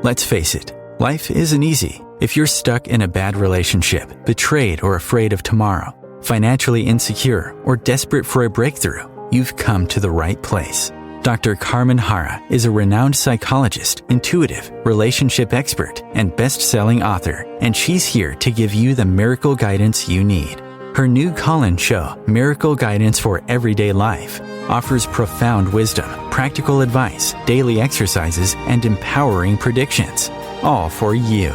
Let's face it, life isn't easy. If you're stuck in a bad relationship, betrayed or afraid of tomorrow, financially insecure, or desperate for a breakthrough, you've come to the right place. Dr. Carmen Harra is a renowned psychologist, intuitive, relationship expert, and best-selling author, and she's here to give you the miracle guidance you need. Her new call-in show, Miracle Guidance for Everyday Life, offers profound wisdom, practical advice, daily exercises, and empowering predictions, all for you.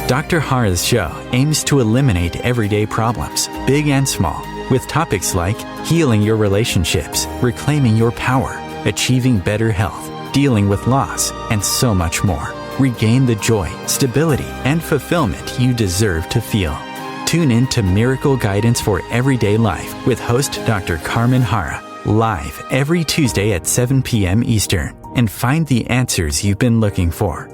Dr. Harra's show aims to eliminate everyday problems, big and small, with topics like healing your relationships, reclaiming your power, achieving better health, dealing with loss, and so much more. Regain the joy, stability, and fulfillment you deserve to feel. Tune in to Miracle Guidance for Everyday Life with host Dr. Carmen Harra, live every Tuesday at 7 p.m. Eastern, and find the answers you've been looking for.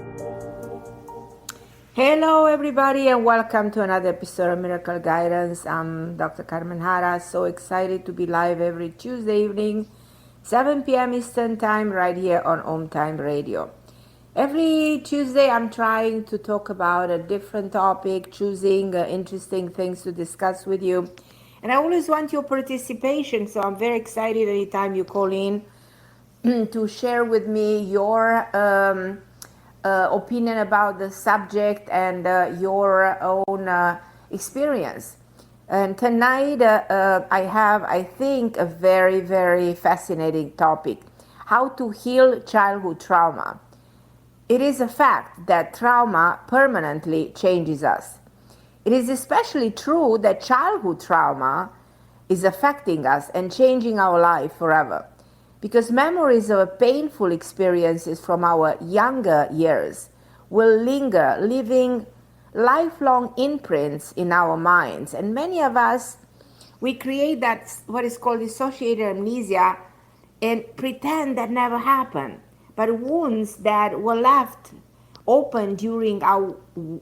Hello everybody, and welcome to another episode of Miracle Guidance. I'm Dr. Carmen Harra, so excited to be live every Tuesday evening, 7 p.m. Eastern Time, right here on Home Time Radio. Every Tuesday I'm trying to talk about a different topic, choosing interesting things to discuss with you. And I always want your participation, so I'm very excited anytime you call in to share with me your opinion about the subject and your own experience. And tonight I have, I think, a very, very fascinating topic: how to heal childhood trauma. It is a fact that trauma permanently changes us. It is especially true that childhood trauma is affecting us and changing our life forever, because memories of painful experiences from our younger years will linger, leaving lifelong imprints in our minds. And many of us, we create that, what is called dissociative amnesia, and pretend that never happened. But wounds that were left open during our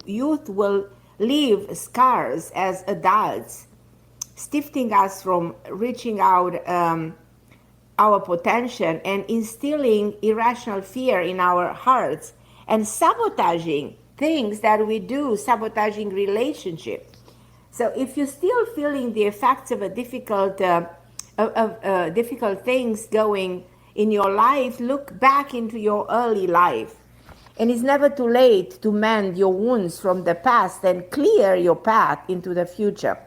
youth will leave scars as adults, stifling us from reaching out our potential and instilling irrational fear in our hearts and sabotaging things that we do, sabotaging relationships. So if you're still feeling the effects of a difficult things going in your life, look back into your early life. And it's never too late to mend your wounds from the past and clear your path into the future.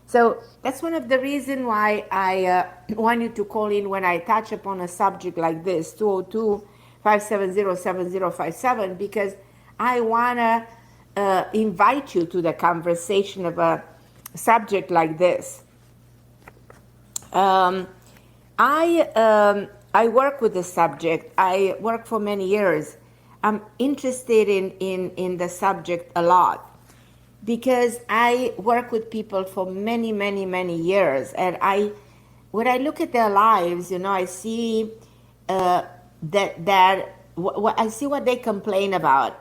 So that's one of the reasons why I want you to call in when I touch upon a subject like this, 202-570-7057, because I want to invite you to the conversation of a subject like this. I work with the subject. I work for many years. I'm interested in the subject a lot because I work with people for many, many, many years. And when I look at their lives, I see I see what they complain about.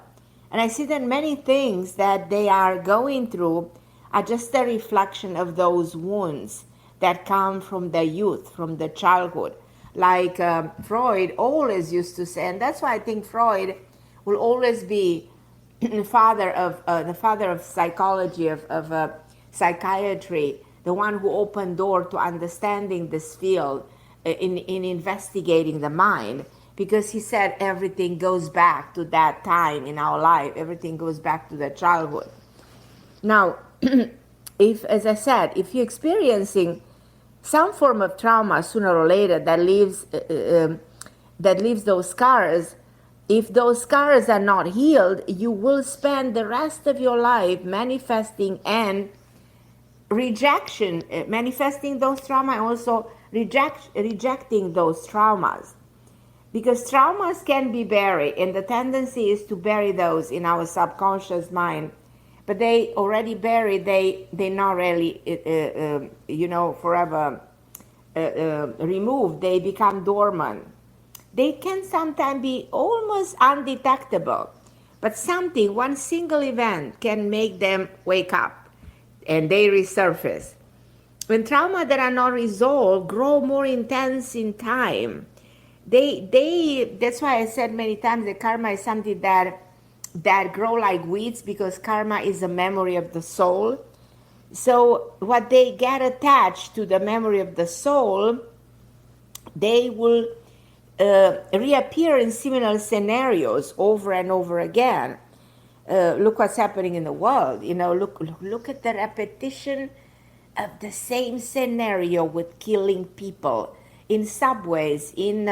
And I see that many things that they are going through are just a reflection of those wounds that come from the youth, from the childhood. Like Freud always used to say, and that's why I think Freud will always be the father of psychology, of psychiatry, the one who opened door to understanding this field in investigating the mind, because he said everything goes back to that time in our life. Everything goes back to the childhood. Now, as I said, if you're experiencing some form of trauma sooner or later that leaves those scars, if those scars are not healed, you will spend the rest of your life manifesting and manifesting those trauma, and also rejecting those traumas. Because traumas can be buried, and the tendency is to bury those in our subconscious mind. But they already buried, they're not really, forever removed. They become dormant. They can sometimes be almost undetectable, but one single event can make them wake up and they resurface. When trauma that are not resolved grow more intense in time, that's why I said many times that karma is something that that grow like weeds because karma is a memory of the soul. So what they get attached to the memory of the soul, they will reappear in similar scenarios over and over again. Look what's happening in the world. Look at the repetition of the same scenario with killing people in subways, in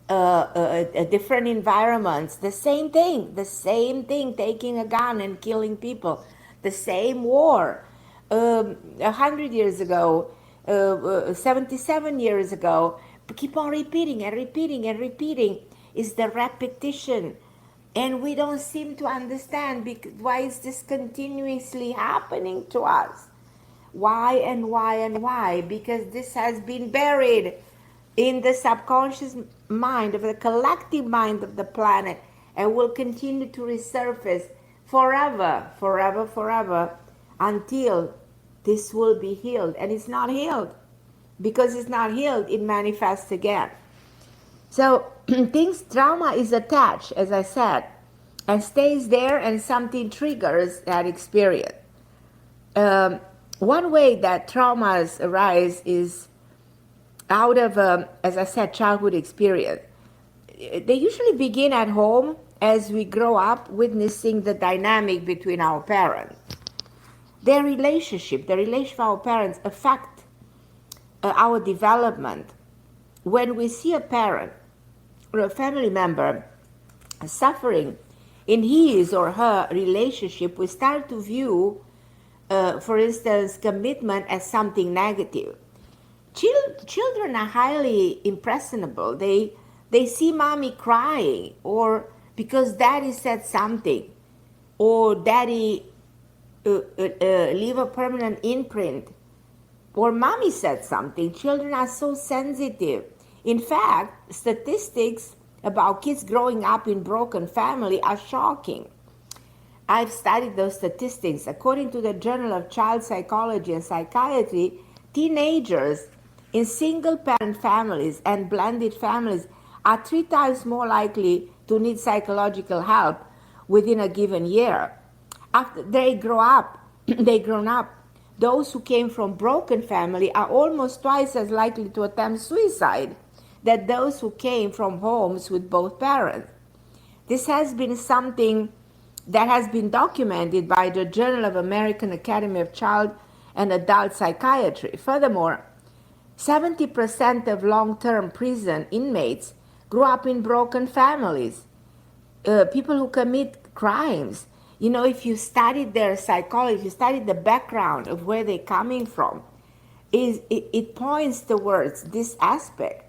different environments. The same thing, taking a gun and killing people. The same war. 100 years ago, 77 years ago, keep on repeating and repeating and repeating. Is the repetition. And we don't seem to understand why is this continuously happening to us. Why and why and why? Because this has been buried in the subconscious mind of the collective mind of the planet and will continue to resurface forever, forever, forever, until this will be healed. And it's not healed. Because it's not healed, it manifests again. So trauma is attached, as I said, and stays there, and something triggers that experience. One way that traumas arise is out of, as I said, childhood experience. They usually begin at home as we grow up witnessing the dynamic between our parents. The relationship of our parents affect our development. When we see a parent or a family member suffering in his or her relationship, we start to view, for instance, commitment as something negative. Children are highly impressionable. They see mommy crying, or because daddy said something, or daddy leave a permanent imprint, or mommy said something. Children are so sensitive. In fact, statistics about kids growing up in broken family are shocking. I've studied those statistics. According to the Journal of Child Psychology and Psychiatry, teenagers in single-parent families and blended families are 3 times more likely to need psychological help within a given year. After they grown up, those who came from broken family are almost twice as likely to attempt suicide than those who came from homes with both parents. This has been something that has been documented by the Journal of American Academy of Child and Adult Psychiatry. Furthermore, 70% of long-term prison inmates grew up in broken families. People who commit crimes, if you studied their psychology, if you studied the background of where they're coming from, it points towards this aspect.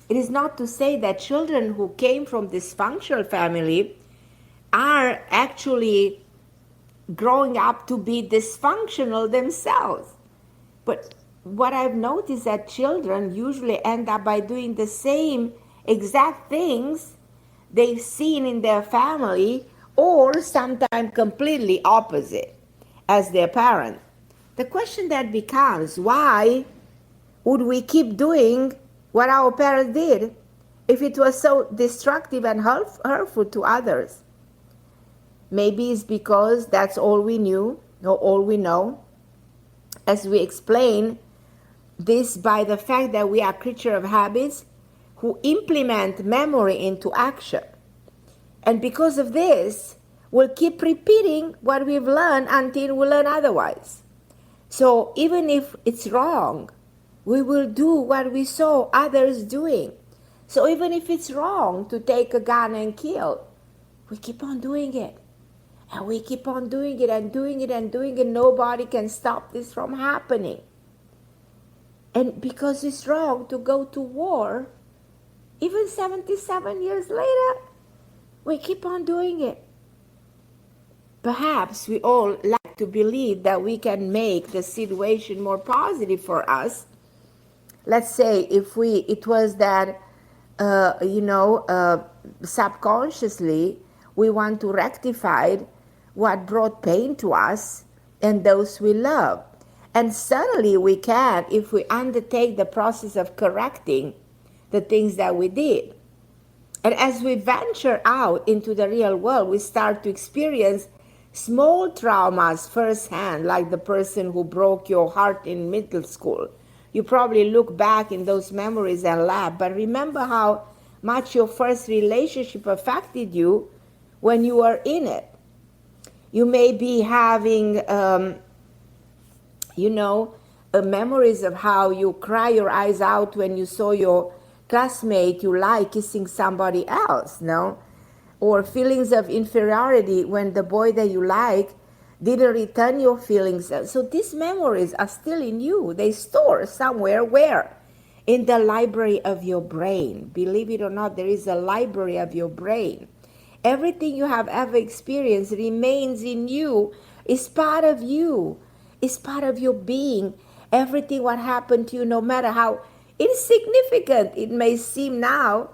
It is not to say that children who came from dysfunctional family are actually growing up to be dysfunctional themselves. But what I've noticed that children usually end up by doing the same exact things they've seen in their family, or sometimes completely opposite as their parent. The question that becomes, why would we keep doing what our parents did if it was so destructive and hurtful to others? Maybe it's because that's all we knew or all we know. As we explain this by the fact that we are creatures of habits who implement memory into action. And because of this, we'll keep repeating what we've learned until we learn otherwise. So even if it's wrong, we will do what we saw others doing. So even if it's wrong to take a gun and kill, we keep on doing it. And we keep on doing it and doing it and doing it. Nobody can stop this from happening. And because it's wrong to go to war, even 77 years later, we keep on doing it. Perhaps we all like to believe that we can make the situation more positive for us. Let's say if it was that, subconsciously we want to rectify what brought pain to us and those we love. And certainly we can if we undertake the process of correcting the things that we did. And as we venture out into the real world, we start to experience small traumas firsthand, like the person who broke your heart in middle school. You probably look back in those memories and laugh, but remember how much your first relationship affected you when you were in it. You may be having, memories of how you cry your eyes out when you saw your classmate you like kissing somebody else, no? Or feelings of inferiority when the boy that you like didn't return your feelings. So these memories are still in you. They store somewhere. Where? In the library of your brain. Believe it or not, there is a library of your brain. Everything you have ever experienced remains in you, is part of you, is part of your being. Everything what happened to you, no matter how insignificant it may seem now,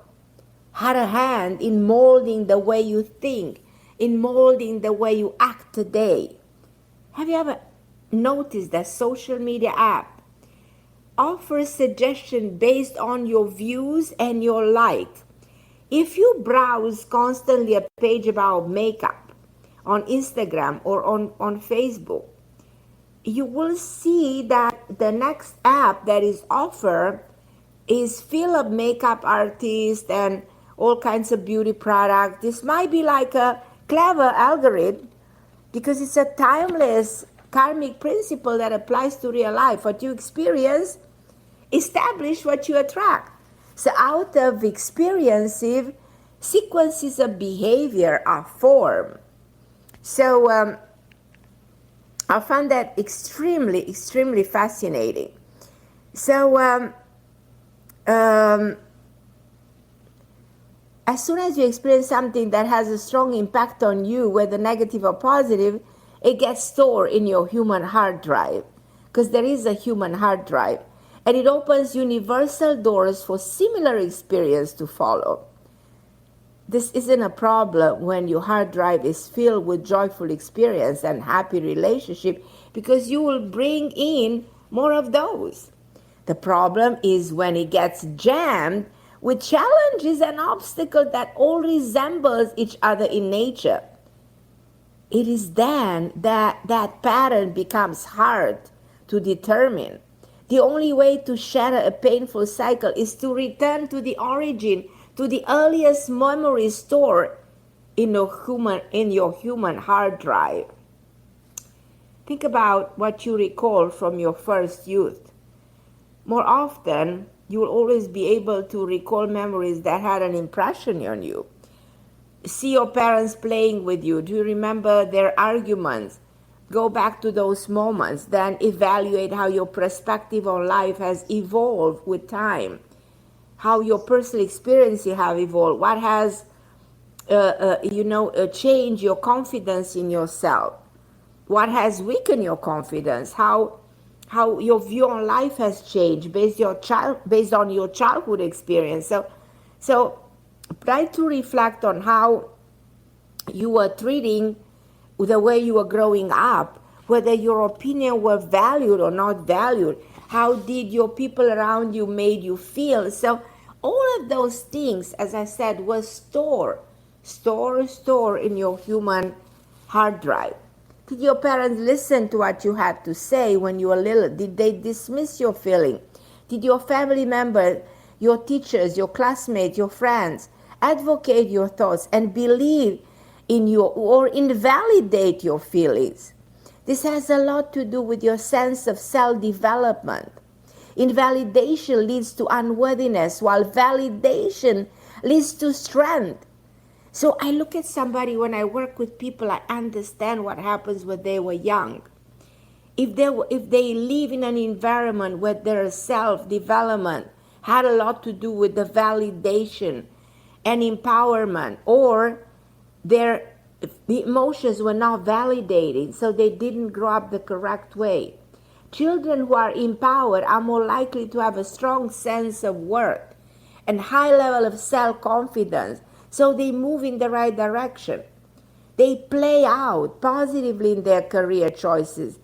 had a hand in molding the way you think, in molding the way you act today. Have you ever noticed that social media app offers suggestions based on your views and your like? If you browse constantly a page about makeup on Instagram or on Facebook, you will see that the next app that is offered is full of makeup artists and all kinds of beauty products. This might be like a clever algorithm because it's a timeless karmic principle that applies to real life. What you experience, establish what you attract. So out of experiences, sequences of behavior are formed. So I found that extremely, extremely fascinating. So as soon as you experience something that has a strong impact on you, whether negative or positive, it gets stored in your human hard drive, because there is a human hard drive, and it opens universal doors for similar experience to follow. This isn't a problem when your hard drive is filled with joyful experience and happy relationship, because you will bring in more of those. The problem is when it gets jammed with challenges and obstacles that all resembles each other in nature. It is then that pattern becomes hard to determine. The only way to shatter a painful cycle is to return to the origin, to the earliest memory stored in your human hard drive. Think about what you recall from your first youth. More often, you will always be able to recall memories that had an impression on you. See your parents playing with you. Do you remember their arguments? Go back to those moments. Then evaluate how your perspective on life has evolved with time. How your personal experiences have evolved. What has, changed your confidence in yourself. What has weakened your confidence. How your view on life has changed based on your childhood experience. So try to reflect on how you were treating the way you were growing up, whether your opinion were valued or not valued. How did your people around you made you feel? So all of those things, as I said, were stored in your human hard drive. Did your parents listen to what you had to say when you were little? Did they dismiss your feeling? Did your family members, your teachers, your classmates, your friends advocate your thoughts and believe in you or invalidate your feelings? This has a lot to do with your sense of self-development. Invalidation leads to unworthiness, while validation leads to strength. So I look at somebody, when I work with people, I understand what happens when they were young. If they live in an environment where their self-development had a lot to do with the validation and empowerment, or their emotions were not validated, so they didn't grow up the correct way. Children who are empowered are more likely to have a strong sense of worth and high level of self-confidence, so they move in the right direction. They play out positively in their career choices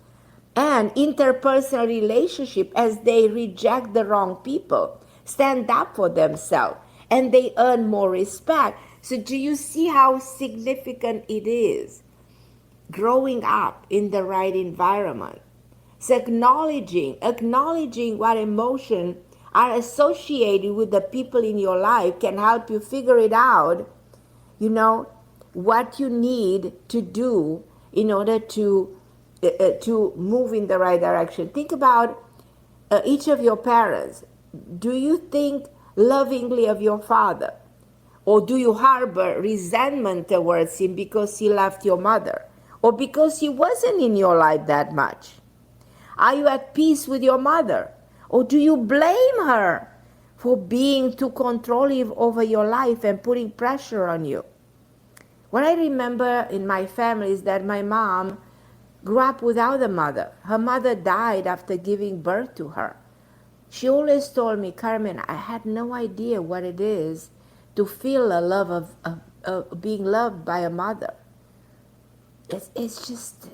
and interpersonal relationship as they reject the wrong people, stand up for themselves, and they earn more respect. So do you see how significant it is growing up in the right environment? So acknowledging what emotions are associated with the people in your life can help you figure it out, what you need to do in order to move in the right direction. Think about each of your parents. Do you think lovingly of your father? Or do you harbor resentment towards him because he left your mother? Or because he wasn't in your life that much? Are you at peace with your mother? Or do you blame her for being too controlling over your life and putting pressure on you? What I remember in my family is that my mom grew up without a mother. Her mother died after giving birth to her. She always told me, Carmen, I had no idea what it is to feel a love of being loved by a mother. It's just,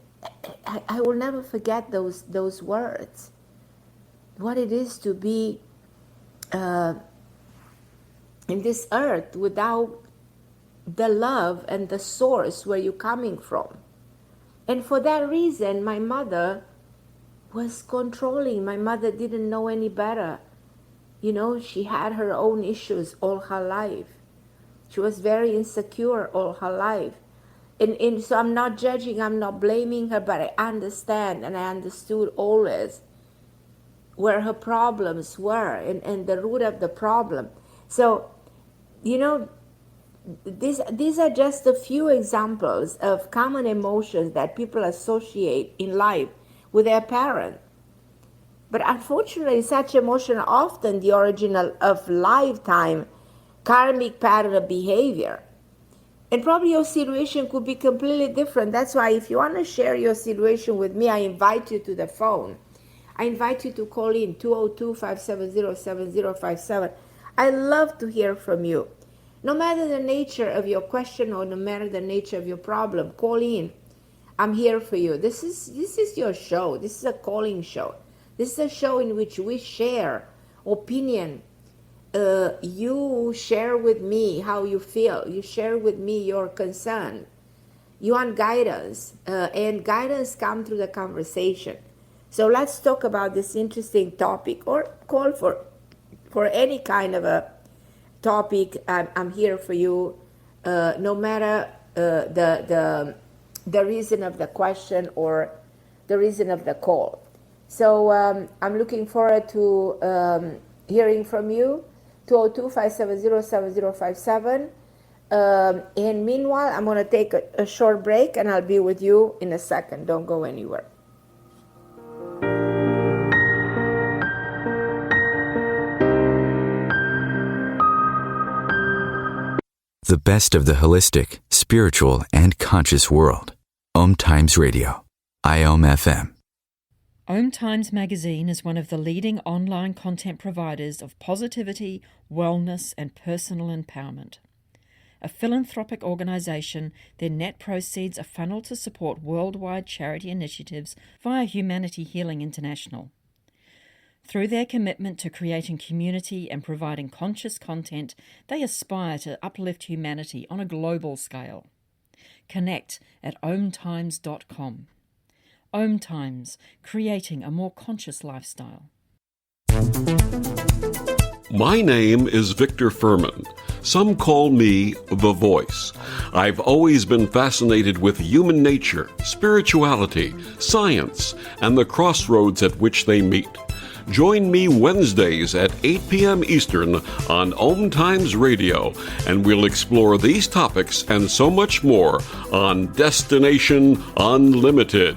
I will never forget those words. What it is to be in this earth without the love and the source where you're coming from. And for that reason, my mother was controlling. My mother didn't know any better. She had her own issues all her life. She was very insecure all her life. And so I'm not judging, I'm not blaming her, but I understand, and I understood always where her problems were and the root of the problem. So, these are just a few examples of common emotions that people associate in life with their parent. But unfortunately, such emotions are often the origin of lifetime karmic pattern of behavior. And probably your situation could be completely different. That's why if you want to share your situation with me, I invite you to the phone. I invite you to call in 202-570-7057. I love to hear from you. No matter the nature of your question or no matter the nature of your problem, call in. I'm here for you. This is your show. This is a calling show. This is a show in which we share opinion. You share with me how you feel. You share with me your concern. You want guidance, and guidance comes through the conversation. So let's talk about this interesting topic, or call for any kind of a topic. I'm here for you, no matter the reason of the question or the reason of the call. So I'm looking forward to hearing from you. 202-570-7057. And meanwhile, I'm going to take a short break, and I'll be with you in a second. Don't go anywhere. The best of the holistic, spiritual, and conscious world. Om Times Radio. IOM FM. Om Times Magazine is one of the leading online content providers of positivity, wellness, and personal empowerment. A philanthropic organisation, their net proceeds are funneled to support worldwide charity initiatives via Humanity Healing International. Through their commitment to creating community and providing conscious content, they aspire to uplift humanity on a global scale. Connect at omtimes.com. Om Times, creating a more conscious lifestyle. My name is Victor Furman. Some call me The Voice. I've always been fascinated with human nature, spirituality, science, and the crossroads at which they meet. Join me Wednesdays at 8 p.m. Eastern on Om Times Radio, and we'll explore these topics and so much more on Destination Unlimited.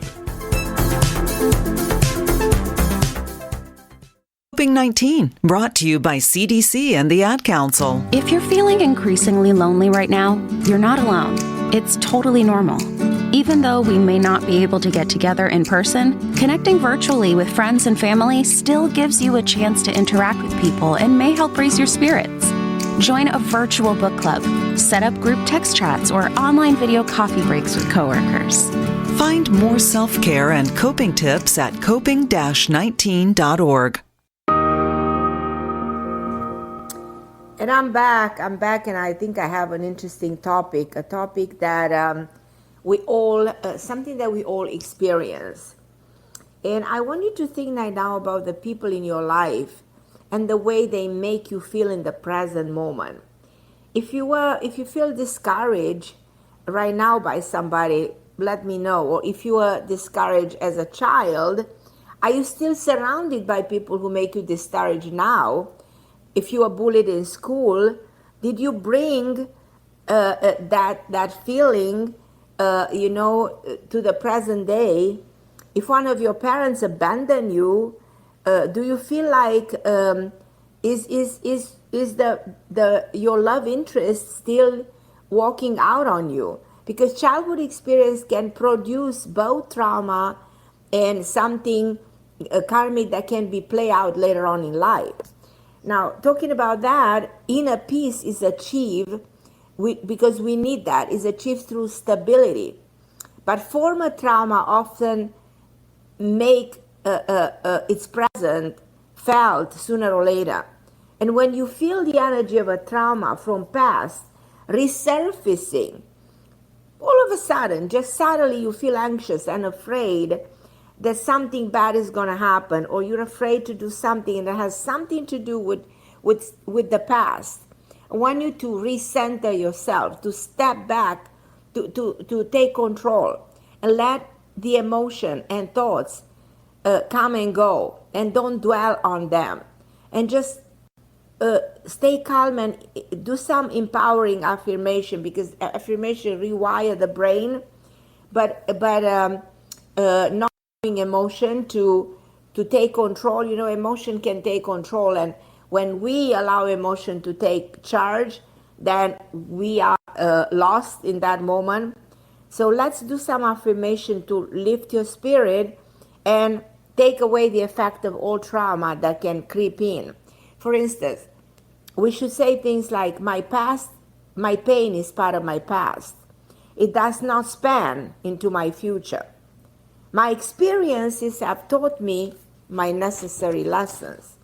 COVID-19, brought to you by CDC and the Ad Council. If you're feeling increasingly lonely right now, you're not alone. It's totally normal. Even though we may not be able to get together in person, connecting virtually with friends and family still gives you a chance to interact with people and may help raise your spirits. Join a virtual book club, set up group text chats, or online video coffee breaks with coworkers. Find more self-care and coping tips at coping-19.org. And I'm back, and I think I have an interesting topic, a topic that we all, something that we all experience. And I want you to think right now about the people in your life and the way they make you feel in the present moment. If you feel discouraged right now by somebody, let me know. Or if you were discouraged as a child, are you still surrounded by people who make you discouraged now? If you were bullied in school, did you bring that feeling, to the present day? If one of your parents abandoned you, do you feel like is your love interest still walking out on you? Because childhood experience can produce both trauma and something karmic that can be play out later on in life. Now, talking about that, inner peace is achieved because we need that, is achieved through stability. But former trauma often make its present felt sooner or later. And when you feel the energy of a trauma from past resurfacing, all of a sudden, just suddenly you feel anxious and afraid that something bad is going to happen, or you're afraid to do something that has something to do with the past. I want you to recenter yourself, to step back, to take control, and let the emotion and thoughts come and go, and don't dwell on them, and just stay calm and do some empowering affirmation, because affirmation rewire the brain, but not allowing emotion to take control. Emotion can take control, and when we allow emotion to take charge, then we are lost in that moment. So let's do some affirmation to lift your spirit and take away the effect of all trauma that can creep in. For instance, we should say things like, my pain is part of my past. It does not span into my future. My experiences have taught me my necessary lessons.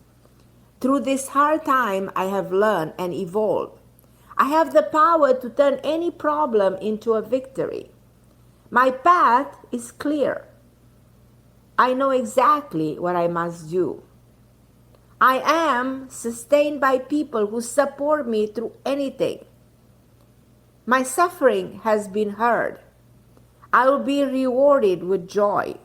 Through this hard time, I have learned and evolved. I have the power to turn any problem into a victory. My path is clear. I know exactly what I must do. I am sustained by people who support me through anything. My suffering has been heard. I will be rewarded with joy.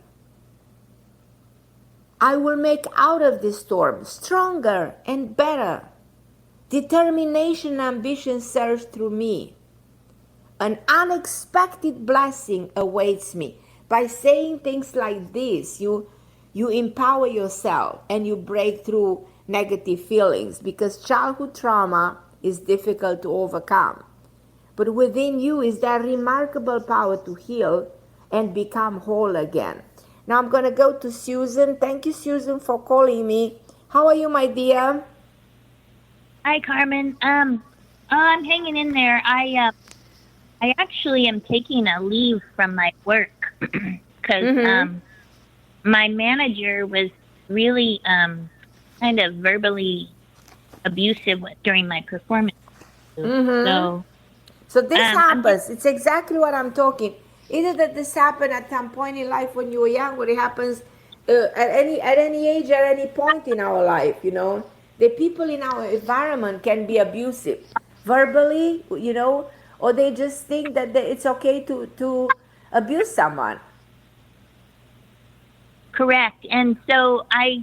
I will make out of this storm stronger and better. Determination and ambition surge through me. An unexpected blessing awaits me. By saying things like this, you empower yourself and you break through negative feelings, because childhood trauma is difficult to overcome. But within you is that remarkable power to heal and become whole again. Now I'm going to go to Susan. Thank you, Susan, for calling me. How are you, my dear? Hi, Carmen. I'm hanging in there. I actually am taking a leave from my work because my manager was really kind of verbally abusive during my performance. So this happens. It's exactly what I'm talking. Either that this happened at some point in life when you were young, or it happens at any age, at any point in our life. The people in our environment can be abusive, verbally, or they just think that it's okay to abuse someone. Correct. And so I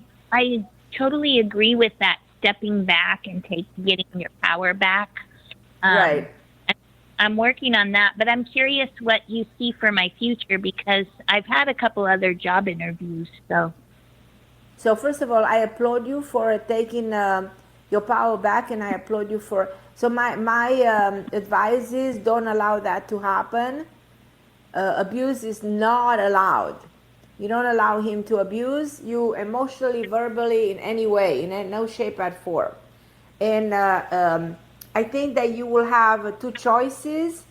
totally agree with that, stepping back and getting your power back. Right. I'm working on that, but I'm curious what you see for my future, because I've had a couple other job interviews. So first of all, I applaud you for taking your power back, and I applaud you for. So my advice is, don't allow that to happen. Abuse is not allowed. You don't allow him to abuse you emotionally, verbally, in any way, in no shape or form. And I think that you will have two choices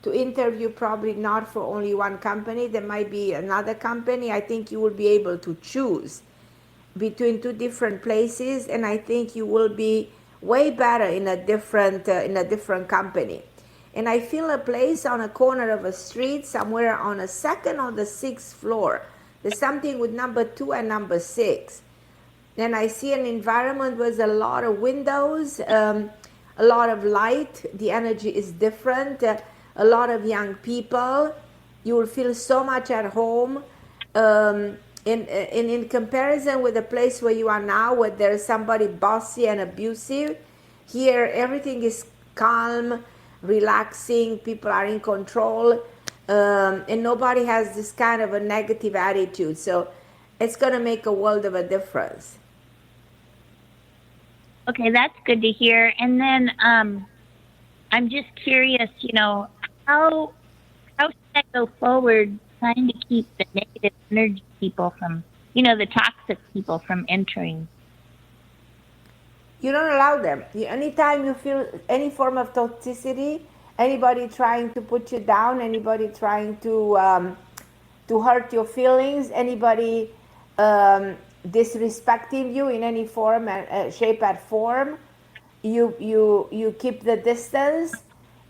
to interview, probably not for only one company. There might be another company. I think you will be able to choose between two different places, and I think you will be way better in a different company. And I feel a place on a corner of a street somewhere on a second or the sixth floor. There's something with number 2 and number 6. And I see an environment with a lot of windows, a lot of light. The energy is different. A lot of young people. You will feel so much at home. In comparison with the place where you are now, where there is somebody bossy and abusive, here everything is calm, relaxing, people are in control, and nobody has this kind of a negative attitude. So it's going to make a world of a difference. Okay, that's good to hear. And then I'm just curious, how should I go forward trying to keep the negative energy people from, the toxic people from entering? You don't allow them. Anytime you feel any form of toxicity, anybody trying to put you down, anybody trying to hurt your feelings, anybody disrespecting you in any form, shape, and form, you keep the distance,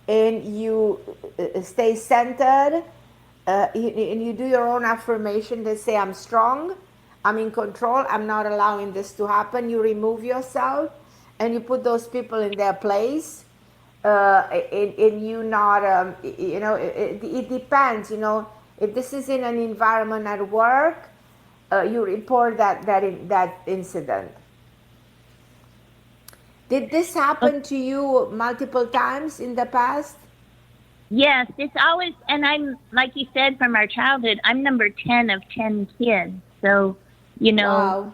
and you stay centered. And you do your own affirmation that say, I'm strong, I'm in control, I'm not allowing this to happen. You remove yourself and you put those people in their place. And you not, it depends, if this is in an environment at work, you report that incident. Did this happen to you multiple times in the past? Yes, it's always, and I'm, like you said, from our childhood, I'm number 10 of 10 kids. So, Wow.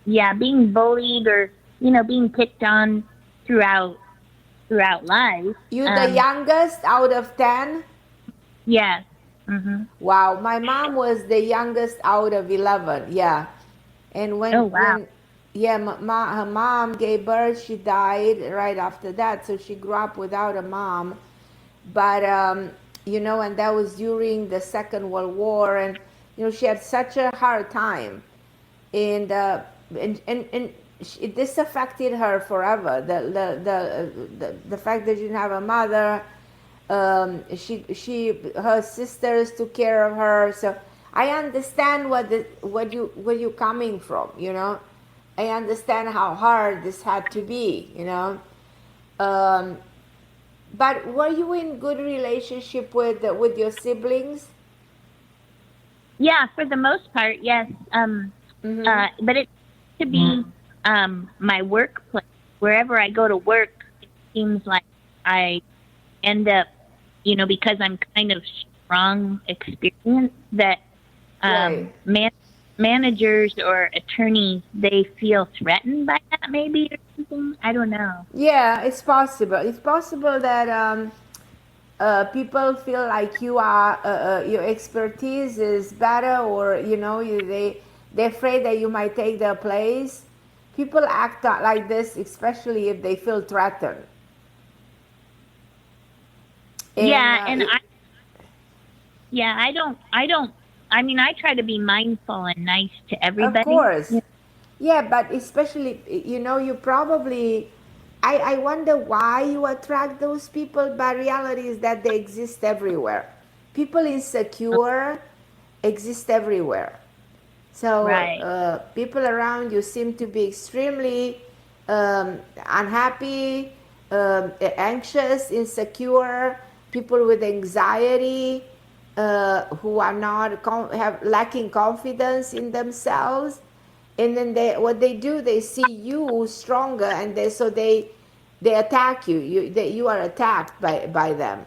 Yeah, being bullied or, being picked on throughout life. You the youngest out of 10? Yes. Mm-hmm. Wow, my mom was the youngest out of 11. Yeah. And when, her mom gave birth, she died right after that. So she grew up without a mom. But, and that was during the Second World War. And, she had such a hard time. And this affected her forever. The fact that she didn't have a mother, her sisters took care of her. So I understand where you're coming from. I understand how hard this had to be. But were you in good relationship with your siblings? Yeah, for the most part, yes. But it to be my workplace. Wherever I go to work, it seems like I end up, because I'm kind of strong experience, that Right. managers or attorneys, they feel threatened by that maybe or something. I don't know. Yeah, it's possible. It's possible that people feel like your expertise is better, or they're afraid that you might take their place. People act like this, especially if they feel threatened. I try to be mindful and nice to everybody. Of course. Yeah, but especially, you probably, I wonder why you attract those people, but reality is that they exist everywhere. People insecure exist everywhere. So Right. People around you seem to be extremely unhappy, anxious, insecure, people with anxiety, who are not lacking confidence in themselves. And then they see you stronger, and they attack you. You are attacked by them.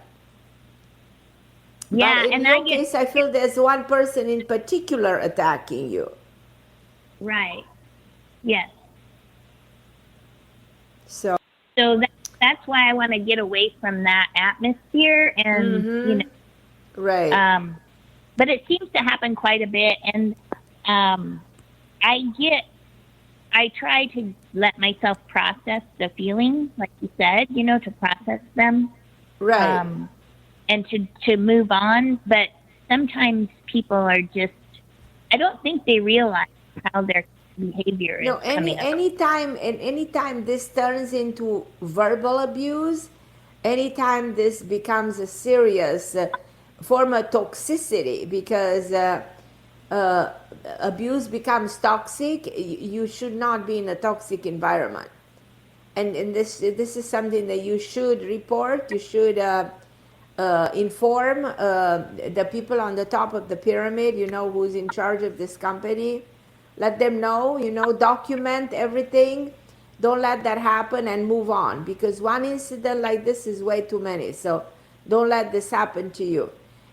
Yeah, but in your case, I feel there's one person in particular attacking you. Right. Yes. So that's why I want to get away from that atmosphere, and right. But it seems to happen quite a bit, and I try to let myself process the feelings, like you said, to process them. Right. And to move on. But sometimes people are just, I don't think they realize how behavior No, is coming up. anytime this turns into verbal abuse, anytime this becomes a serious form of toxicity, because abuse becomes toxic, you should not be in a toxic environment. And this is something that you should report. You should inform the people on the top of the pyramid, who's in charge of this company. Let them know, document everything. Don't let that happen and move on, because one incident like this is way too many. So don't let this happen to you.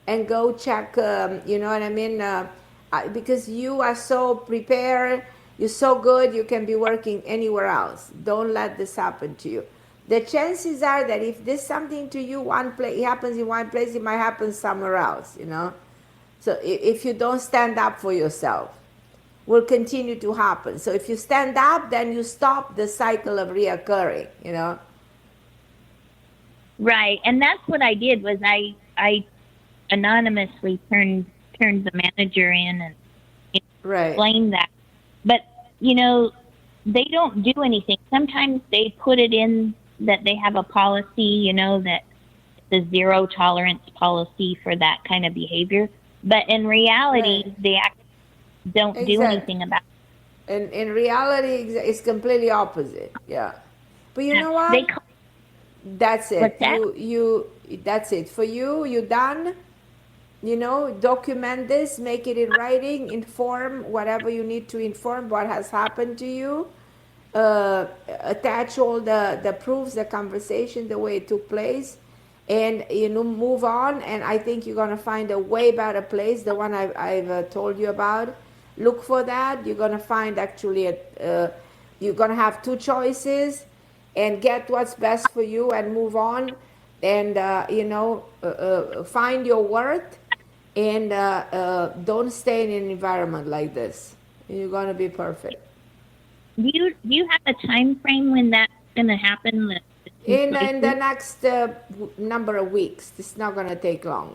And go check, you know what I mean? Because you are so prepared, you're so good, you can be working anywhere else. Don't let this happen to you. The chances are that if this something to you, it happens in one place, it might happen somewhere else, So if you don't stand up for yourself, will continue to happen. So if you stand up, then you stop the cycle of reoccurring, Right, and that's what I did. Was I anonymously turned the manager in and explained that. But they don't do anything. Sometimes they put it in that they have a policy, that it's a zero tolerance policy for that kind of behavior. But in reality, they actually don't do anything about it. And in reality, it's completely opposite. Yeah. But you know what? That's it. What's that? That's it. For you, you're done. Document this, make it in writing, inform whatever you need to inform what has happened to you. Attach all the proofs, the conversation, the way it took place, and move on. And I think you're gonna find a way better place, the one I've told you about. Look for that. You're gonna find actually you're gonna have two choices, and get what's best for you and move on, and find your worth, and don't stay in an environment like this. You're gonna be perfect. Do you have a time frame when that's going to happen? In the next number of weeks. It's not going to take long.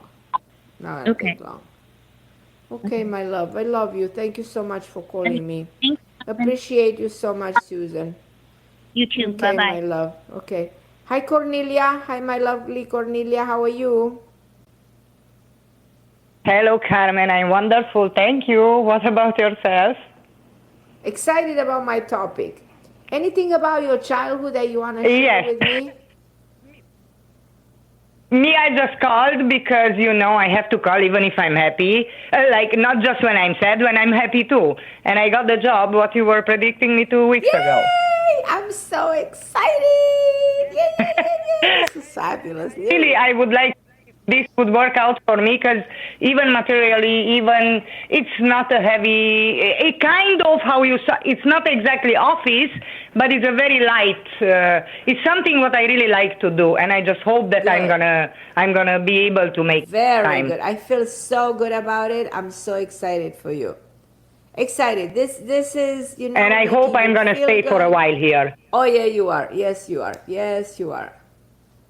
Okay, my love. I love you. Thank you so much for calling me. Thanks. Appreciate you so much, Susan. You too. Okay, Bye-bye. my love. Okay. Hi, Cornelia. Hi, my lovely Cornelia. How are you? Hello, Carmen. I'm wonderful. Thank you. What about yourself? Excited about my topic. Anything about your childhood that you want to share with me? Me, I just called because, I have to call even if I'm happy. Not just when I'm sad, when I'm happy too. And I got the job, what you were predicting me 2 weeks ago. I'm so excited. Yay. This is fabulous. Yay. Really, I would like this would work out for me, because even materially, it's not a heavy, it kind of it's not exactly office, but it's a very light, it's something what I really like to do, and I just hope that I'm gonna be able to make very time. Good. I feel so good about it. I'm so excited for you. Excited. This is, and I hope I'm gonna stay for a while here. Oh yeah, you are. Yes, you are. Yes, you are.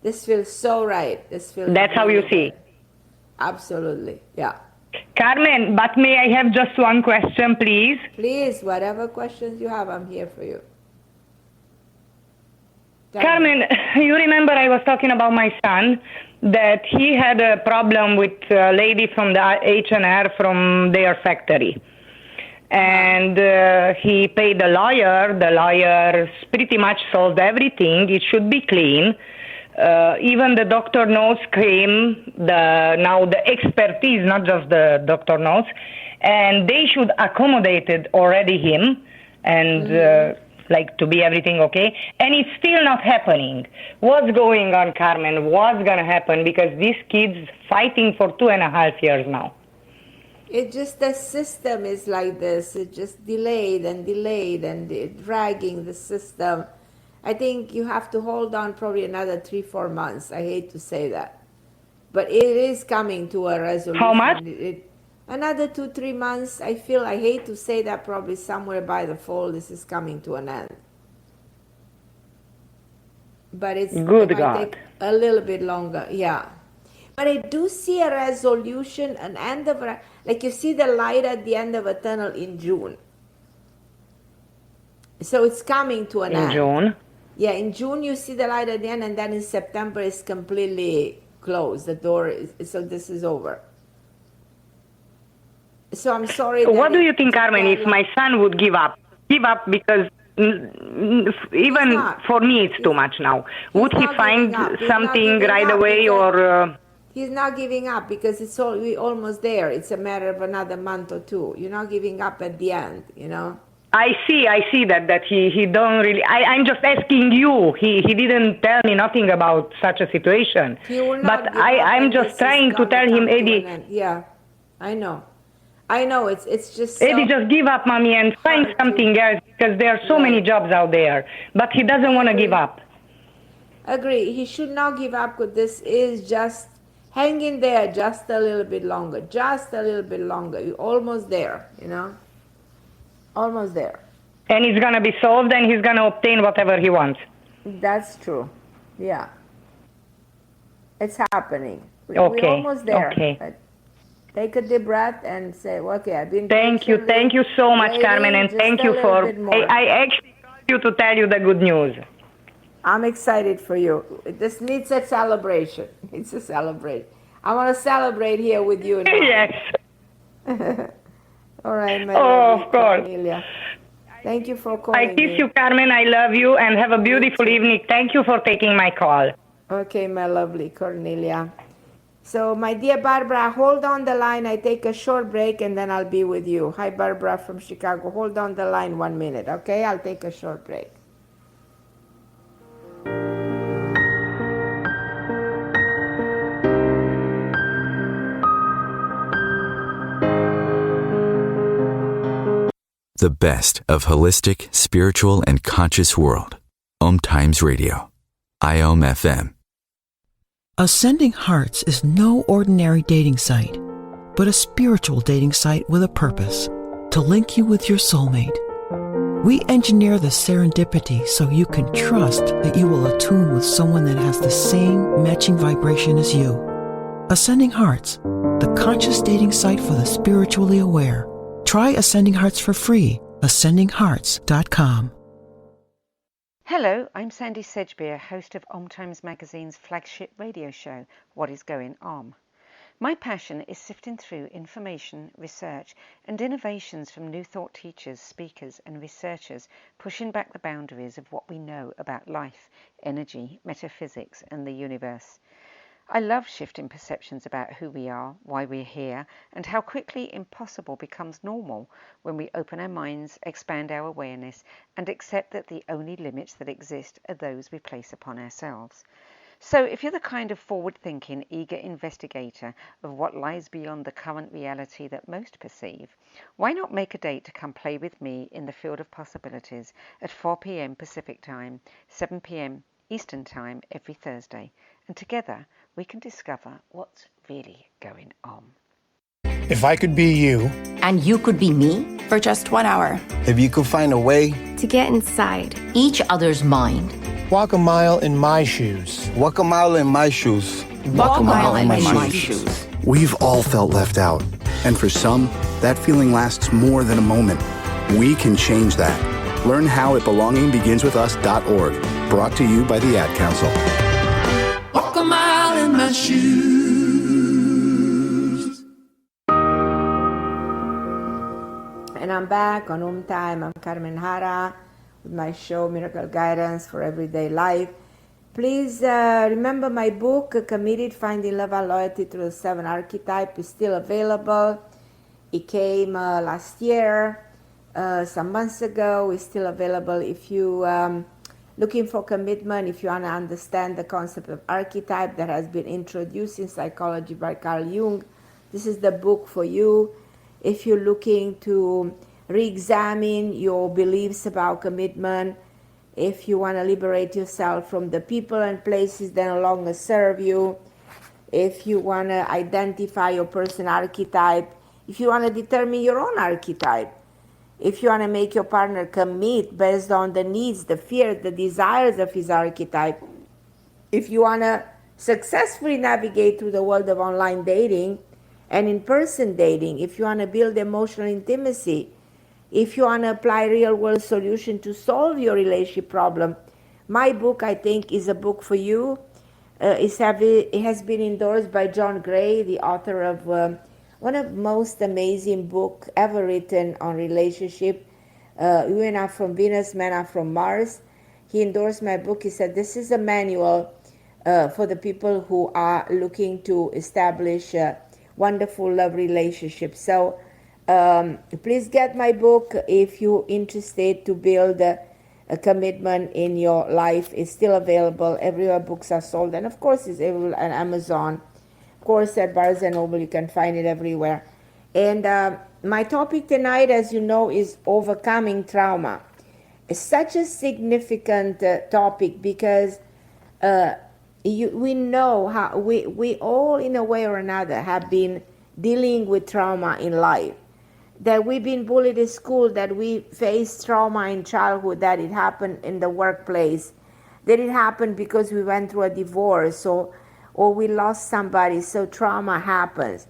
This feels so right. That's how you see. Absolutely. Yeah. Carmen, but may I have just one question, please? Please, whatever questions you have, I'm here for you. Carmen, you remember I was talking about my son, that he had a problem with a lady from the H&R from their factory. And he paid a lawyer. The lawyer pretty much solved everything. It should be clean. Even the doctor notes came, now the expertise, not just the doctor notes, and they should accommodate it already him, and to be everything okay, and it's still not happening. What's going on, Carmen? What's gonna happen? Because this kid's fighting for 2.5 years now. It just, the system is like this. It just delayed and dragging the system. I think you have to hold on probably another 3-4 months. I hate to say that, but it is coming to a resolution. How much? Another 2-3 months. I hate to say that, probably somewhere by the fall this is coming to an end. But it might take a little bit longer. Yeah. But I do see a resolution, an end of, like you see the light at the end of a tunnel in June. So it's coming to an end. In June. Yeah, in June you see the light at the end, and then in September it's completely closed. The door is, so this is over. So I'm sorry. What do you think, Carmen, if my son would give up? Give up because even for me it's too much now. Would he find something right away or... He's not giving up because we're almost there. It's a matter of another month or two. You're not giving up at the end, you know? I see that he don't really... I'm just asking you. He didn't tell me nothing about such a situation. But I'm just trying to tell him, Eddie... Yeah, I know. It's just so... Eddie, just give up, Mommy, and find something else because there are so many jobs out there. But he doesn't want to give up. Agree. He should not give up because this is just... Hang in there just a little bit longer. Just a little bit longer. You're almost there, you know? Almost there. And it's going to be solved and he's going to obtain whatever he wants. That's true. Yeah. It's happening. Okay. We're almost there. Okay. Take a deep breath and say, okay, I've been... Thank you so much, Carmen, and thank you for... I actually called you to tell you the good news. I'm excited for you. This needs a celebration. It's a celebration. I want to celebrate here with you. Yes. All right, my of course. Cornelia. Thank you for calling I kiss you, Carmen. I love you, and have a beautiful evening. Thank you for taking my call. Okay, my lovely Cornelia. So, my dear Barbara, hold on the line. I take a short break, and then I'll be with you. Hi, Barbara from Chicago. Hold on the line 1 minute, okay? I'll take a short break. The best of holistic, spiritual, and conscious world. Om Times Radio. IOM FM. Ascending Hearts is no ordinary dating site, but a spiritual dating site with a purpose, to link you with your soulmate. We engineer the serendipity so you can trust that you will attune with someone that has the same matching vibration as you. Ascending Hearts, the conscious dating site for the spiritually aware. Try Ascending Hearts for free. AscendingHearts.com. Hello, I'm Sandy Sedgbeer, host of Om Times Magazine's flagship radio show, What is Going On? My passion is sifting through information, research, and innovations from new thought teachers, speakers, and researchers pushing back the boundaries of what we know about life, energy, metaphysics, and the universe. I love shifting perceptions about who we are, why we're here, and how quickly impossible becomes normal when we open our minds, expand our awareness, and accept that the only limits that exist are those we place upon ourselves. So if you're the kind of forward-thinking, eager investigator of what lies beyond the current reality that most perceive, why not make a date to come play with me in the field of possibilities at 4 p.m. Pacific Time, 7 p.m. Eastern Time every Thursday, and together we can discover what's really going on. If I could be you, and you could be me, for just 1 hour, if you could find a way to get inside each other's mind, walk a mile in my shoes. Walk a mile in my shoes. Walk a mile in my shoes. We've all felt left out, and for some, that feeling lasts more than a moment. We can change that. Learn how at belongingbeginswithus.org. Brought to you by the Ad Council. Walk a mile in my shoes. And I'm back on Om Time. I'm Carmen Harra with my show Miracle Guidance for Everyday Life. Please remember my book, Committed, Finding Love and Loyalty Through the 7 Archetype, is still available. It came last year, some months ago. It's still available if you looking for commitment, if you want to understand the concept of archetype that has been introduced in psychology by Carl Jung. This is the book for you. If you're looking to re-examine your beliefs about commitment, if you want to liberate yourself from the people and places that no longer serve you, if you want to identify your person archetype, if you want to determine your own archetype, if you want to make your partner commit based on the needs, the fears, the desires of his archetype, if you want to successfully navigate through the world of online dating and in-person dating, if you want to build emotional intimacy, if you want to apply real world solution to solve your relationship problem, my book, I think, is a book for you. It has been endorsed by John Gray, the author of one of the most amazing book ever written on relationship. Women are from Venus, men are from Mars. He endorsed my book. He said, this is a manual for the people who are looking to establish wonderful love relationships. So please get my book if you're interested to build a commitment in your life. It's still available everywhere books are sold, and of course it's available on Amazon. Of course at Barnes and Noble, you can find it everywhere. And my topic tonight, as you know, is overcoming trauma. It's such a significant topic because we know how we all in a way or another have been dealing with trauma in life. That we've been bullied at school, that we faced trauma in childhood, that it happened in the workplace, that it happened because we went through a divorce or we lost somebody, so trauma happens.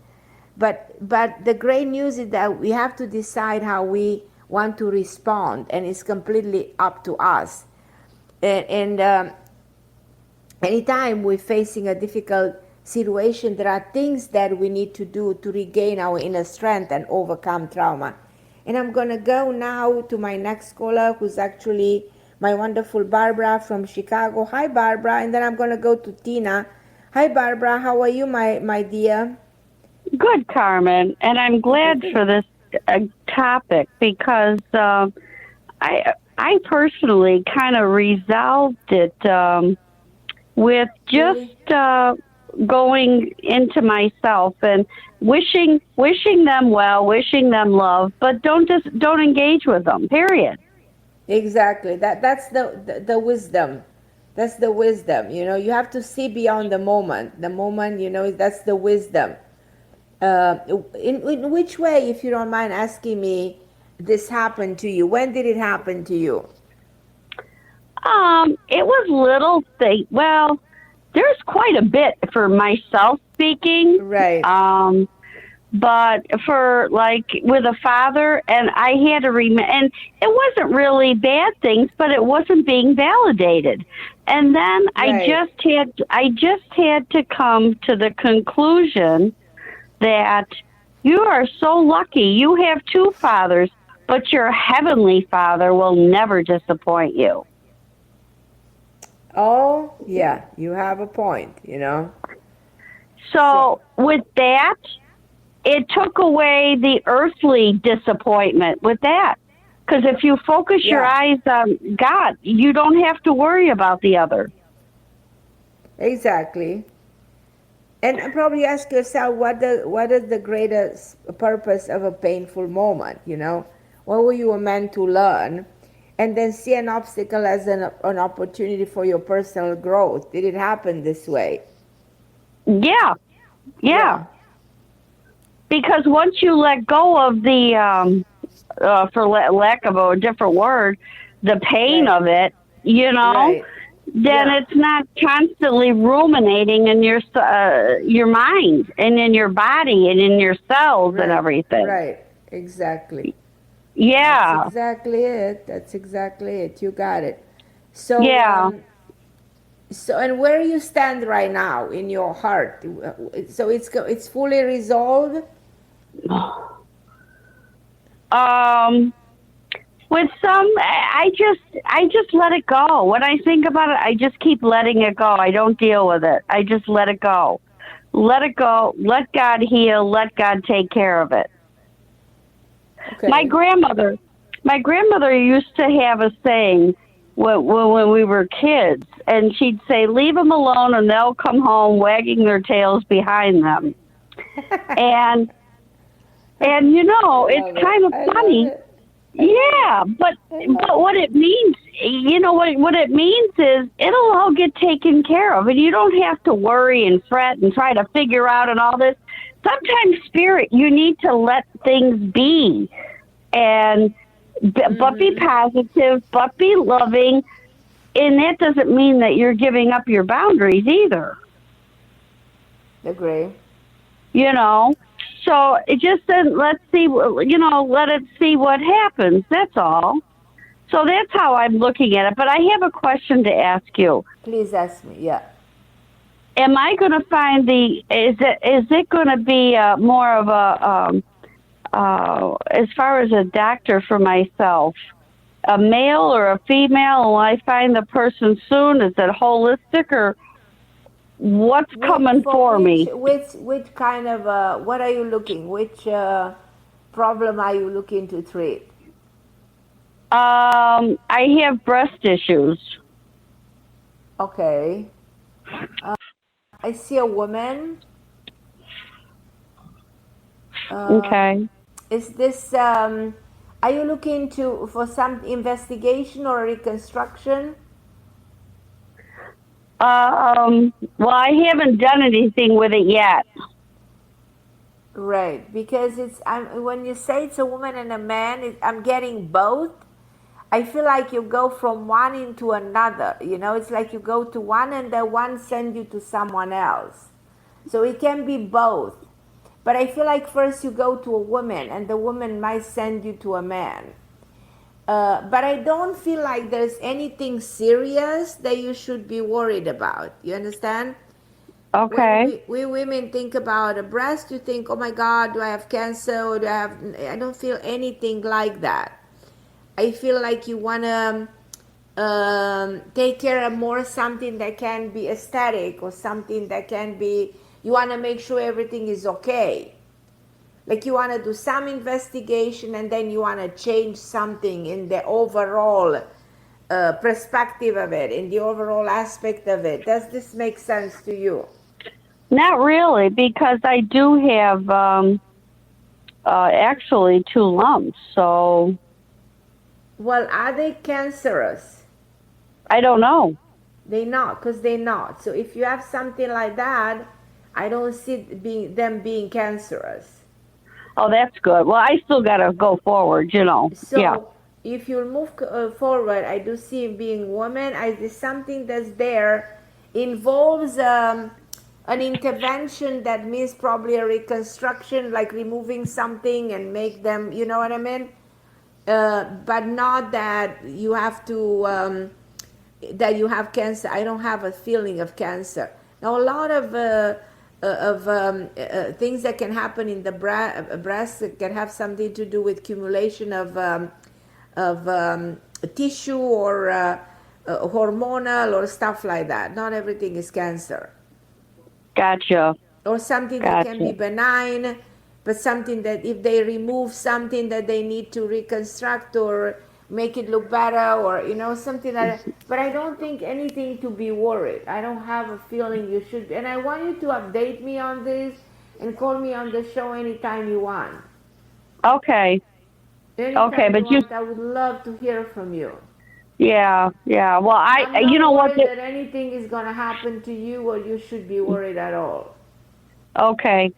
But the great news is that we have to decide how we want to respond, and it's completely up to us. And anytime we're facing a difficult situation, there are things that we need to do to regain our inner strength and overcome trauma. And I'm going to go now to my next caller, who's actually my wonderful Barbara from Chicago. Hi, Barbara. And then I'm going to go to Tina. Hi, Barbara. How are you, my dear? Good, Carmen. And I'm glad for this topic because I personally kind of resolved it with just going into myself and wishing them well, wishing them love, but don't engage with them. Period. Exactly. That's the wisdom. That's the wisdom. You know, you have to see beyond the moment. The moment, you know, that's the wisdom. In which way, if you don't mind asking me, this happened to you? When did it happen to you? It was little thing. Well, there's quite a bit for myself speaking. Right. But for like with a father, and I had to and it wasn't really bad things, but it wasn't being validated. And then Right. I just had to come to the conclusion that you are so lucky. You have two fathers, but your heavenly Father will never disappoint you. Oh, yeah, you have a point, you know. So with that, it took away the earthly disappointment with that. Because if you focus your eyes on God, you don't have to worry about the other. Exactly. And probably ask yourself, what is the greatest purpose of a painful moment, you know? What were you meant to learn? And then see an obstacle as an opportunity for your personal growth. Did it happen this way? Yeah. Because once you let go of the, for lack of a different word, the pain of it, you know, then it's not constantly ruminating in your mind and in your body and in your cells and everything. Right, exactly. Yeah. That's exactly it. You got it. So, so, and where you stand right now in your heart? So it's fully resolved? With some, I just let it go. When I think about it, I just keep letting it go. I don't deal with it. I just let it go. Let it go. Let God heal. Let God take care of it. Okay. My grandmother used to have a saying when we were kids, and she'd say, "Leave them alone, and they'll come home wagging their tails behind them." and you know, it's kind of funny. Yeah, but what it means, you know, what it means is it'll all get taken care of, and you don't have to worry and fret and try to figure out and all this. Sometimes, Spirit, you need to let things be, and but be positive, but be loving, and that doesn't mean that you're giving up your boundaries either. Agree. You know, So it just said, let's see, let it see what happens. That's all. So that's how I'm looking at it. But I have a question to ask you. Please ask me. Yeah. Am I going to find is it going to be more of a, as far as a doctor for myself, a male or a female? Will I find the person soon? Is it holistic, or what's coming for me? Which kind of, what are you looking? Which problem are you looking to treat? I have breast issues. Okay. I see a woman. Okay. Is this, are you looking for some investigation or reconstruction? Well, I haven't done anything with it yet. Right, because when you say it's a woman and a man, I'm getting both. I feel like you go from one into another. It's like you go to one and the one send you to someone else. So it can be both. But I feel like first you go to a woman and the woman might send you to a man. But I don't feel like there's anything serious that you should be worried about. You understand? Okay. When we women think about a breast, you think, oh my God, do I have cancer? Or I don't feel anything like that. I feel like you want to take care of more something that can be aesthetic or something that can be, you want to make sure everything is okay. Like you want to do some investigation and then you want to change something in the overall perspective of it, in the overall aspect of it. Does this make sense to you? Not really, because I do have actually 2 lumps, so... Well, are they cancerous? I don't know. They're not, because they're not. So if you have something like that, I don't see them being cancerous. Oh, that's good. Well, I still got to go forward, So if you move forward, I do see him being woman. I see something that's there involves an intervention that means probably a reconstruction, like removing something and make them, you know what I mean? But not that you have to, that you have cancer. I don't have a feeling of cancer. Now, a lot of things that can happen in the breast can have something to do with accumulation of tissue or hormonal or stuff like that. Not everything is cancer. Gotcha. Or something that can be benign, but something that if they remove something that they need to reconstruct or make it look better, or something like that. But I don't think anything to be worried. I don't have a feeling you should be. And I want you to update me on this and call me on the show anytime you want. Okay. Anytime but you want, I would love to hear from you. Yeah. Well, I'm you know not what? worried that anything is going to happen to you or you should be worried at all. Okay.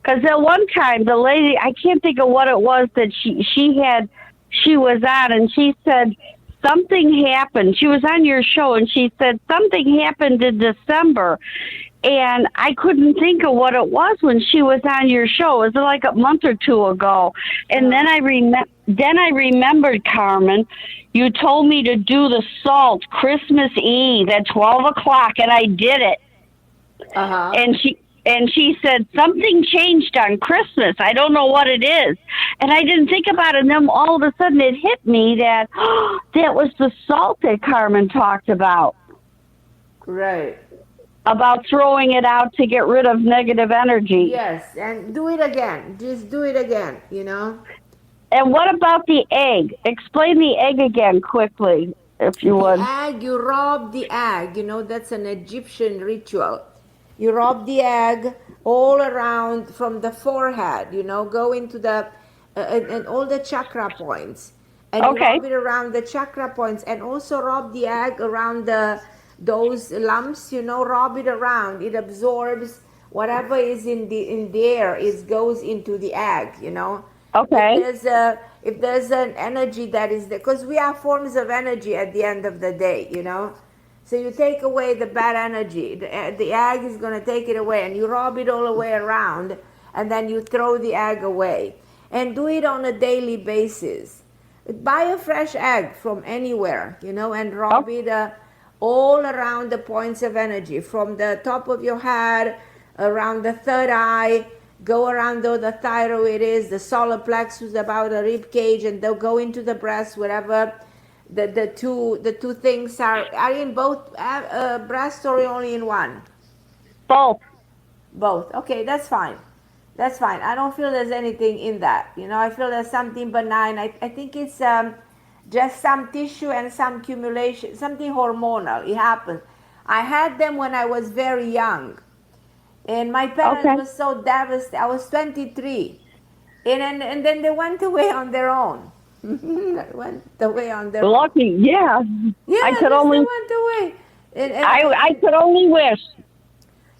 Because at one time, the lady, I can't think of what it was that she was on, and she said something happened. She was on your show, and she said something happened in December, and I couldn't think of what it was when she was on your show. It was like a month or 2 ago, and then I remembered, Carmen, you told me to do the salt Christmas Eve at 12 o'clock, and I did it. And she said, something changed on Christmas. I don't know what it is. And I didn't think about it. And then all of a sudden it hit me that that was the salt that Carmen talked about. Right. About throwing it out to get rid of negative energy. Yes, and do it again. Just do it again, And what about the egg? Explain the egg again quickly, if you would. The egg, you rob the egg. That's an Egyptian ritual. You rub the egg all around from the forehead, go into the, and all the chakra points. And you rub it around the chakra points and also rub the egg around those lumps, rub it around. It absorbs whatever is in the air, it goes into the egg, Okay. If there's an energy that is there, because we are forms of energy at the end of the day, So you take away the bad energy. The egg is going to take it away, and you rub it all the way around. and then you throw the egg away. And do it on a daily basis. Buy a fresh egg from anywhere, and rub it all around the points of energy, from the top of your head, around the third eye, go around where the thyroid is, the solar plexus, about the rib cage, and they'll go into the breast, wherever the two things are in both breasts, or only in one? Both. Okay, that's fine. That's fine. I don't feel there's anything in that. I feel there's something benign. I think it's just some tissue and some accumulation, something hormonal. It happens. I had them when I was very young. And my parents were so devastated. I was 23. And then they went away on their own. Went away on their own. Lucky, yeah. Yeah, I could only went away. I could only wish.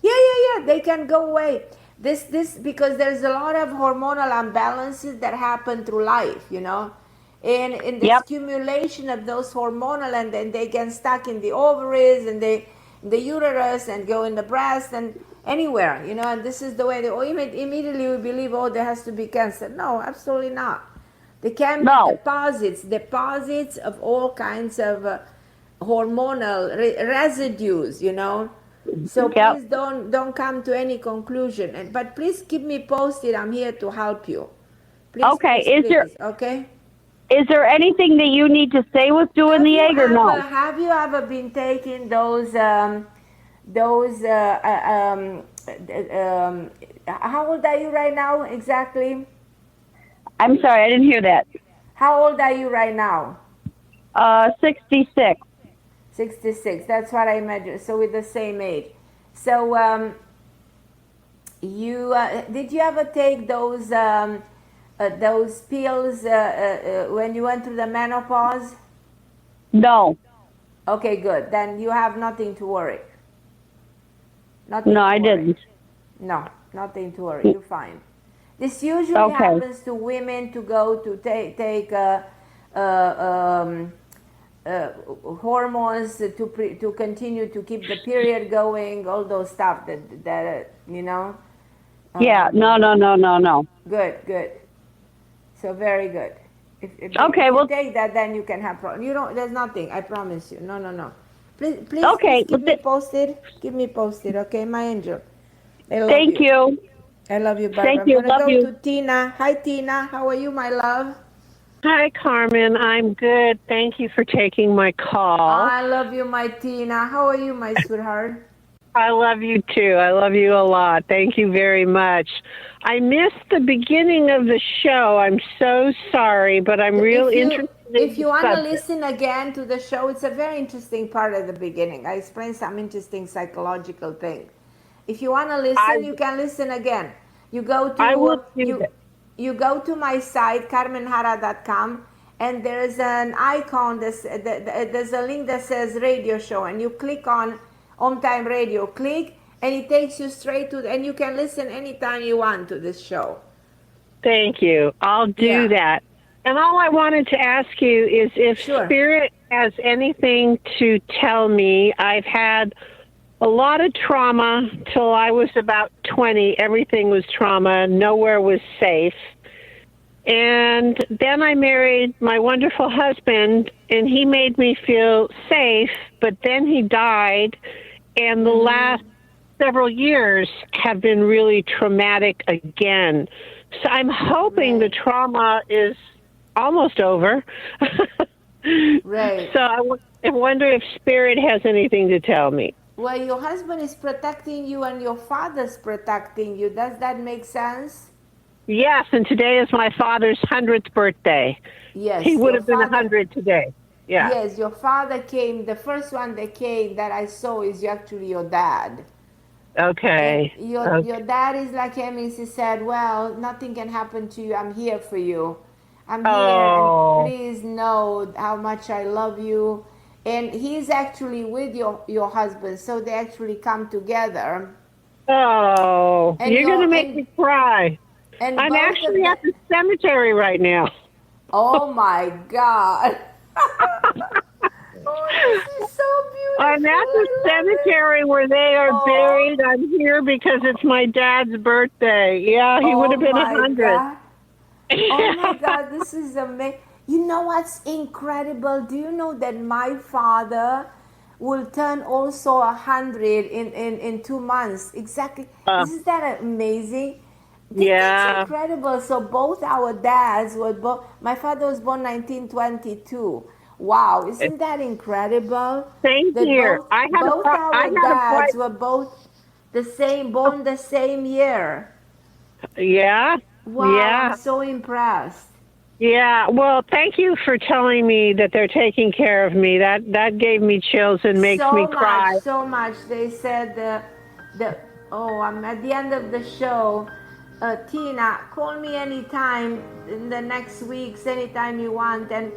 Yeah. They can go away. This because there's a lot of hormonal imbalances that happen through life, and in the accumulation of those hormonal, and then they get stuck in the ovaries and the uterus and go in the breast and anywhere, and this is the way immediately we believe, there has to be cancer. No, absolutely not. There can be deposits of all kinds of hormonal residues, So please don't come to any conclusion. But please keep me posted. I'm here to help you. Please, okay. Okay. Is there anything that you need to say with doing the egg or no? Have you ever been taking those? How old are you right now exactly? I'm sorry, I didn't hear that. How old are you right now? 66. 66. That's what I imagine. So we're the same age. So did you ever take those pills when you went through the menopause? No. Okay, good. Then you have nothing to worry. I didn't. No, nothing to worry. You're fine. This usually happens to women to go to take hormones to continue to keep the period going, all those stuff that. Yeah, no. Good. So very good. If you take that, then you can have problems. There's nothing. I promise you. No. Please keep me posted. Keep me posted, okay, my angel. Thank you. I love you, Barbara. Thank you. I'm going to go to Tina. Hi, Tina. How are you, my love? Hi, Carmen. I'm good. Thank you for taking my call. I love you, my Tina. How are you, my sweetheart? I love you, too. I love you a lot. Thank you very much. I missed the beginning of the show. I'm so sorry, but I'm really interested. If you want to listen again to the show, it's a very interesting part at the beginning. I explained some interesting psychological things. If you want to listen, you can listen again. You go to you go to my site, carmenharra.com, and there's an icon. There's a link that says radio show, and you click on Time Radio. Click, and it takes you straight to, and you can listen anytime you want to this show. Thank you. I'll do that. And all I wanted to ask you is if Spirit has anything to tell me. I've had a lot of trauma till I was about 20. Everything was trauma. Nowhere was safe. And then I married my wonderful husband, and he made me feel safe, but then he died. And the last several years have been really traumatic again. So I'm hoping the trauma is almost over. Right. So I wonder if Spirit has anything to tell me. Well, your husband is protecting you and your father's protecting you. Does that make sense? Yes, and today is my father's 100th birthday. Yes. He would have been 100 today. Yeah. Yes, your father came. The first one that came that I saw is actually your dad. Okay. Your dad is like him. He said, well, nothing can happen to you. I'm here for you. I'm here, and please know how much I love you. And he's actually with your husband, so they actually come together. Oh, and you're going to make me cry. And I'm actually at the cemetery right now. Oh, my God. Oh, this is so beautiful. I'm at the cemetery where they are buried. I'm here because it's my dad's birthday. Yeah, he would have been 100. Oh my God, this is amazing. You know what's incredible? Do you know that my father will turn also 100 in 2 months? Exactly. Isn't that amazing? That's incredible. So both our dads were both, my father was born 1922. Wow, isn't that incredible? Same That here. both our dads were both the same, born the same year. Yeah. Wow, Yeah. I'm so impressed. Yeah. Well, thank you for telling me that they're taking care of me. That gave me chills and makes me cry. So much. They said I'm at the end of the show. Tina, call me anytime in the next weeks, anytime you want, and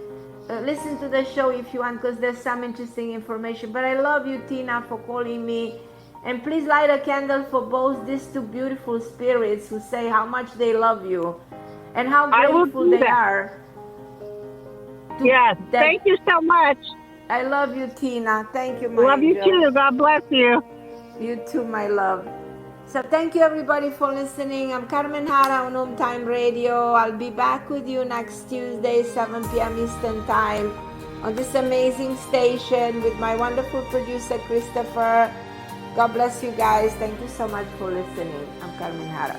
listen to the show if you want, because there's some interesting information. But I love you, Tina, for calling me. And please light a candle for both these two beautiful spirits who say how much they love you and how grateful they are. Yes, thank you so much. I love you, Tina. Thank you, my Love you angel. too. God bless you. You too, my love. So thank you, everybody, for listening. I'm Carmen Harra on Home Time Radio. I'll be back with you next Tuesday, 7 p.m. Eastern Time on this amazing station with my wonderful producer, Christopher. God bless you guys. Thank you so much for listening. I'm Carmen Harra.